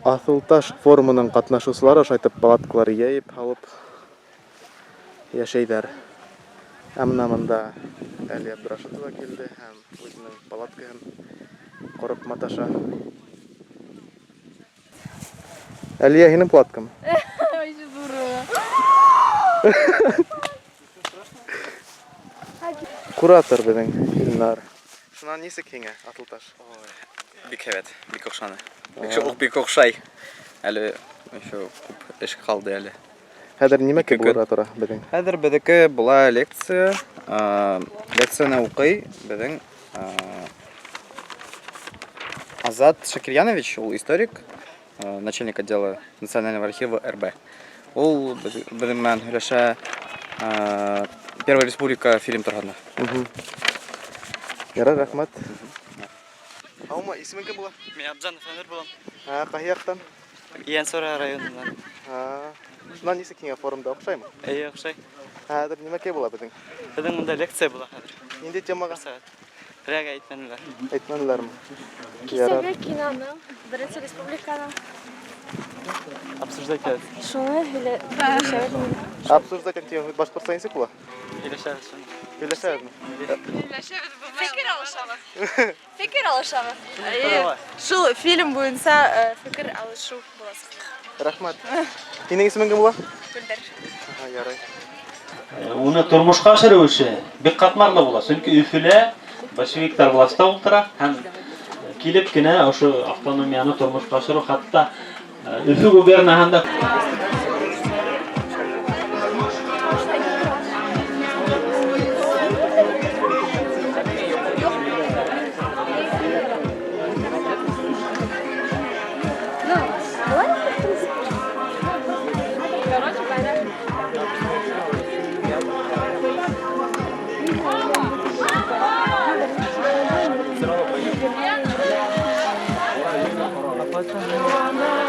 Асылташ форумының катнашучылары шайтып палаткалар яйып алып яшәйдәр. Әмна монда Әлия Абдрашитова килде һәм үзенең палаткаһын корып маташа. Әлия, һинең палаткамы? Очень здорово. Куратор безнең Илнар. Шуннан нисек һиңә Асылташ? Бик һәйбәт, бик охшаны. Бик охшай. Әле еще күп эш калды әле. Хәзер нимә булыр тора безнең? Хәзер безнеке була лекция. Лекцияны укый безнең Азат Шакирьянович, ул историк, начальник отдела Национального архива РБ. Ул безнең менән һөйләшә Первая республика фильм торганда. Ярар, рәхмәт. Аума, исемең кем була? Мен Абзанов Әнвәр булам. Кайсы яктан? Иян-Сора районыннан. Шуннан нисек һиңә форумда охшаймы? Охшай. Хәзер нимә була безнең? Безнең монда лекция була хәзер. Нинди темага? Рәгә әйтмәнеләр. Әйтмәнеләрме? Кисәге киноның, Беренче республиканың. Обсуждать әле. Шуны һөйләшәбез. Обсуждать активно башкортча нисек була? Килешәбез. Сөйләшәбезме? Фикер алышабыз. Фикер алышабыз. Шул фильм буенча фикер алышу буласы. Рәхмәт. Һинең исемең кем була? Гөлдер. Ярый. Уны тормышка ашыру эше бик катмарлы була. Чөнки Өфөлә большевиктар властьта утыра һәм килеп кенә ошо автономияны тормышка ашыру, хатта Өфө губернаһында Thank you.